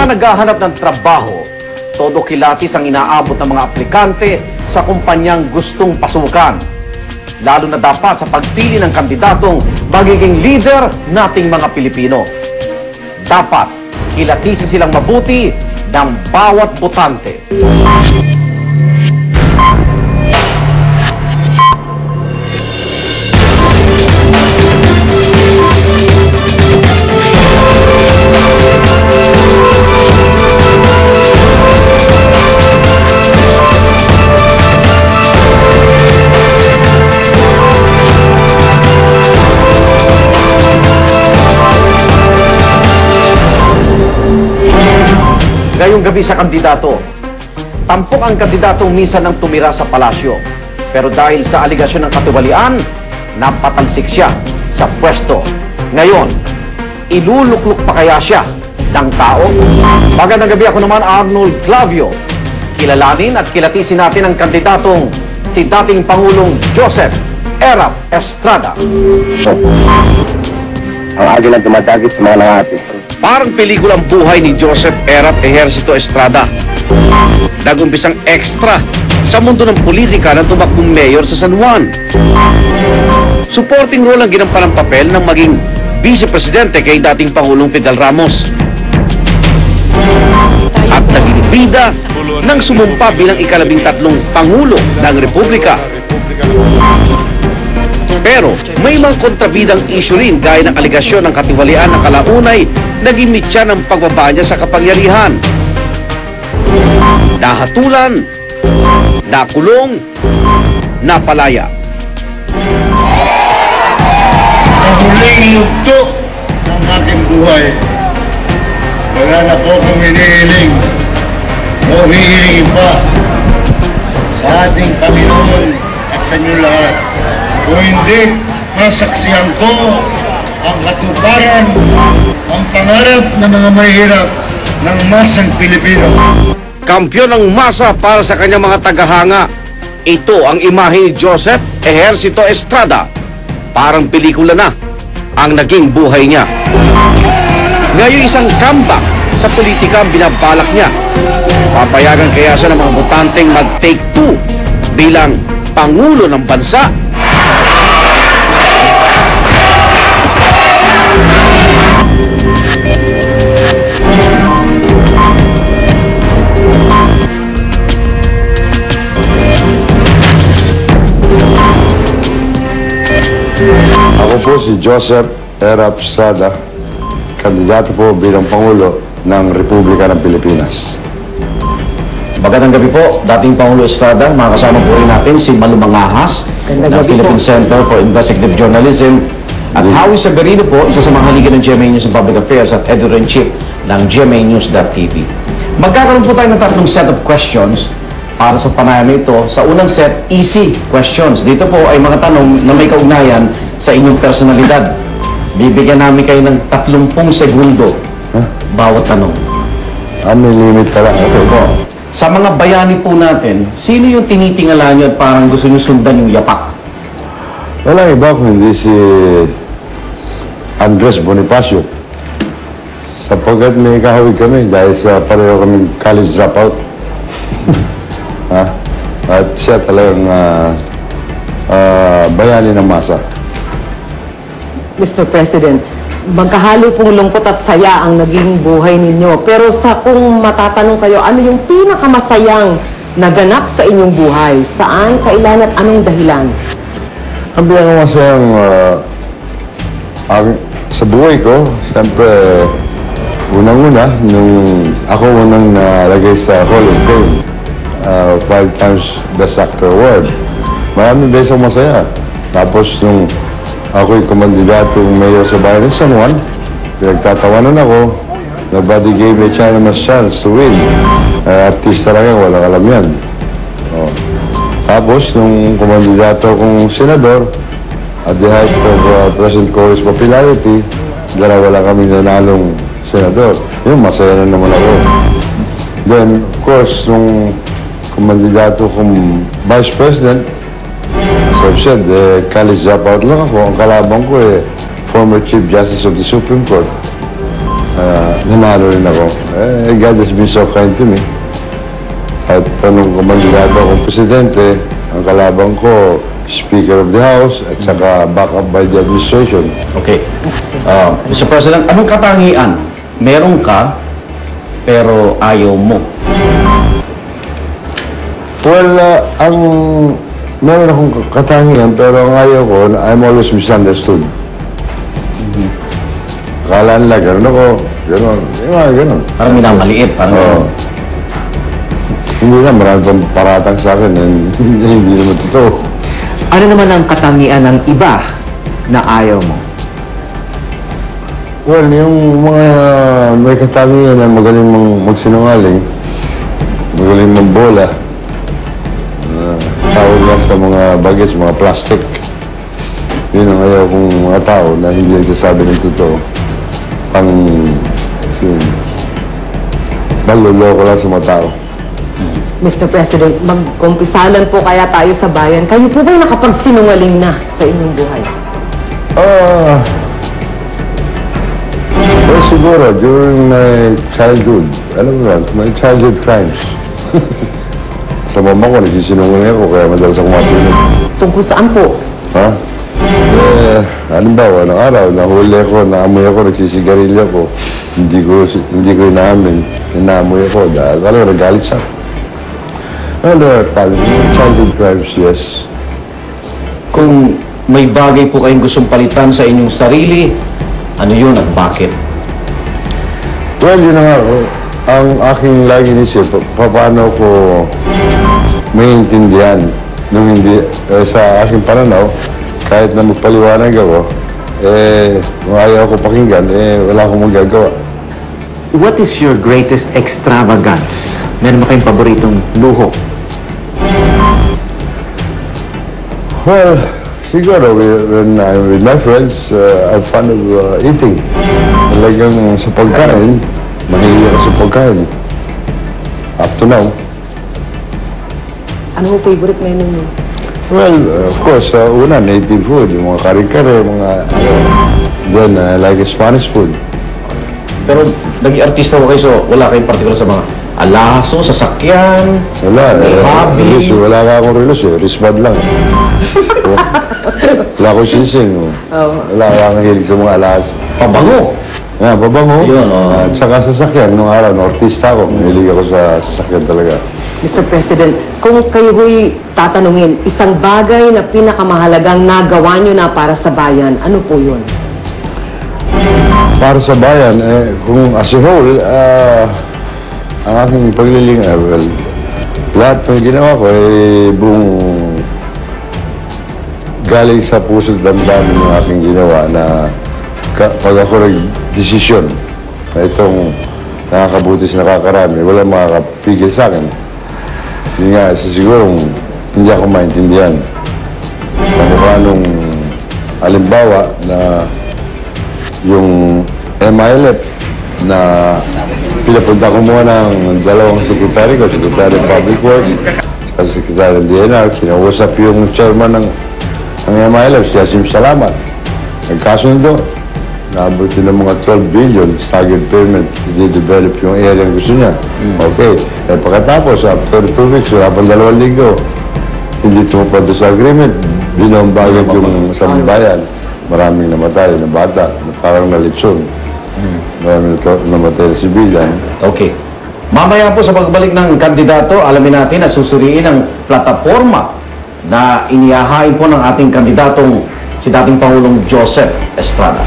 mga naghahanap ng trabaho, todo kilatis ang inaabot ng mga aplikante sa kumpanyang gustong pasukan. Lalo na dapat sa pagpili ng kandidatong magiging leader nating mga Pilipino. Dapat kilatisi silang mabuti ng bawat botante. Ngayong gabi sa kandidato, tampok ang kandidatong minsan nang tumira sa palasyo. Pero dahil sa aligasyon ng katiwalian, napatalsik siya sa pwesto. Ngayon, ilulukluk pa kaya siya ng tao? Magandang gabi, ako naman Arnold Clavio. Kilalanin at kilatisin natin ang kandidatong si dating Pangulong Joseph Erap Estrada. Ang agilang tumatagit sa mga nangati. Parang pelikulang buhay ni Joseph Erap Ejercito Estrada. Nagumpisang extra sa mundo ng politika nang tumakbong mayor sa San Juan. Supporting role ang ginampan ng papel ng maging vice-presidente kay dating Pangulong Fidel Ramos. At naging bida nang sumumpa bilang ika-13 Pangulo ng Republika. Pero may mga kontrabidang issue rin gaya ng aligasyon ng katiwalian na kalaunay naging mitya ng pagbaba niya sa kapangyarihan. Nahatulan, nakulong, napalaya. Sa huling yugto ng ating buhay, wala na po kong hinihiling o hihilingin pa sa ating Panginoon at sa inyo lahat. Kung hindi, masaksihan ko ang katuparan, ang pangarap ng mga mahihirap ng masang Pilipino. Kampiyon ng masa para sa kanyang mga tagahanga. Ito ang imahe ni Joseph Ejercito Estrada. Parang pelikula na ang naging buhay niya. Ngayon isang comeback sa politika ang binabalak niya. Papayagan kaya siya ng mga botanteng mag-take two bilang Pangulo ng bansa? Ako po si Joseph Erap Estrada, kandidato po bilang Pangulo ng Republika ng Pilipinas. Magandang gabi po, dating Pangulo Estrada. Makakasama po rin natin si Malu Mangahas ng Philippine Center for Investigative Journalism. At Howie Severino po, isa sa mga haligan ng GMA News and Public Affairs at editor-in-chief ng GMAnews.tv. Magkakaroon po tayo ng tatlong set of questions para sa panayam ito. Sa unang set, easy questions. Dito po ay mga tanong na may kaugnayan sa inyong personalidad. Bibigyan namin kayo ng 30 segundo bawat tanong. May limit pala. Okay po. Sa mga bayani po natin, sino yung tinitingala nyo at parang gusto nyo sundan yung yapak? Walang iba kung hindi si Andres Bonifacio. Sapagkat may kahawig kami dahil sa pareho kaming college dropout. At siya talagang bayani ng masa. Mr. President, magkahalo pong lungkot at saya ang naging buhay ninyo. Pero kung matatanong kayo, ano yung pinakamasayang naganap sa inyong buhay? Saan, kailan at ano yung dahilan? Ang pinakamasayang sa buhay ko, siyempre, unang-una, nung ako unang nalagay sa Hall of Fame, 5 times Best Actor Award. Maraming beses ang masaya. Tapos nung ako'y kumandidatong mayor sa bayan ng San Juan, pinagtatawanan ako, nobody gave me a chance to win. Artista lang yan, walang alam yan. Tapos nung kumandidato akong senador, at the height of President Cory's popularity, dalawa lang kami nanalong senador. Yun, masaya na naman ako. Then, of course, nung kumandidato kong Vice President, as I've said, college dropout lang ako. Ang kalaban ko former Chief Justice of the Supreme Court. nanalo rin ako. God has been so kind to me. At nung kumandidato akong presidente, ang kalabang ko, Speaker of the House, at saka backup by the administration. Okay. Mr. President, anong katangian? Meron ka, pero ayaw mo. Well, meron akong katangian, pero ang ayaw ko, I'm always misunderstood. Akala nila, gano'n ako, gano'n, yung mga gano'n. Parang minamaliit, parang Oo. Hindi na, marami pang paratang sa akin, hindi naman totoo. Ano naman ang katangian ng iba na ayaw mo? Well, yung mga may katangian na magaling magsinungaling, magaling mambola, tawag na sa mga bagets, mga plastic. Yun ang ayaw kong mga tao na hindi nagsasabi ng totoo. Maluloko lang sa mga tao. Mr. President, magkumpisalan po kaya tayo sa bayan. Kayo po ba'y nakapagsinungaling na sa inyong buhay? Well, siguro, during my childhood, alam mo ba, my childhood crimes. Sa mama ko, nagsisinungaling ako, kaya madalas ako matulog. Tungkol saan po? Ha? Halimbawa, ng araw, nahuli ako, naamoy ako, nagsisigarilyo ako. Hindi ko inaamin, inaamoy ako dahil alam, nagalit siya. Well, childhood crimes, yes. Kung may bagay po kayong gustong palitan sa inyong sarili, ano yun at bakit? Well, yun na nga, ang aking lagi nisip, paano ko maintindihan nung hindi, sa aking pananaw, kahit na magpaliwanag ako, kung ayaw ko pakinggan, wala akong magagawa. What is your greatest extravagance? Meron ba kayong paboritong luho? Well, siguro, when I'm with my friends, I'm fond of eating. Talagang sa pagkain, mahilig ako sa pagkain. Up to now. Ano po favorite menu niyo? Well, of course, una, native food, yung mga kare-kare, mga, then, like Spanish food. Pero naging artista ko kayo, so wala kayong particular sa mga alaso, sasakyan, Wala, may hobby. wala ka akong relasyon, wristband lang. Wala akong sising. Wala akong hilig sa mga alas. Pabango. Yeah, babango. Yun, At saka sasakyan, nung araw, artista ako, hilig ako sa sasakyan talaga. Mr. President, kung kayo ho'y tatanungin, isang bagay na pinakamahalagang nagawa nyo na para sa bayan, ano po yun? Para sa bayan, kung as a whole, ang aking paglilinga, well, lahat ng ginawa ko buong galing sa puso at damdamin ng aking ginawa na pag ako nag-desisyon na itong nakakabuti sa nakakarami, walang makakapigil sa akin. Hindi nga, siguro hindi ako maintindihan. Kamukha nung halimbawa na yung MILF na pinapunta ko muna ng dalawang sekretary ko, Secretary of Public Works, at Secretary of DNR, kinausap yung chairman ng MILF, si Asim Salamat. Nagkasundo, naabuti ng mga 12 billion staggered payment, i-develop yung area gusto niya. Okay. Pagkatapos, after 2 weeks, wala pang 2 linggo, hindi tumupad sa agreement, binombagan yung sambayan. Maraming namatay na bata, parang nalitson. Maraming namatay na sibilyan. Okay. Mamaya po sa pagbalik ng kandidato, alamin natin na susuriin ang plataforma na inihahain po ng ating kandidatong si dating Pangulong Joseph Estrada.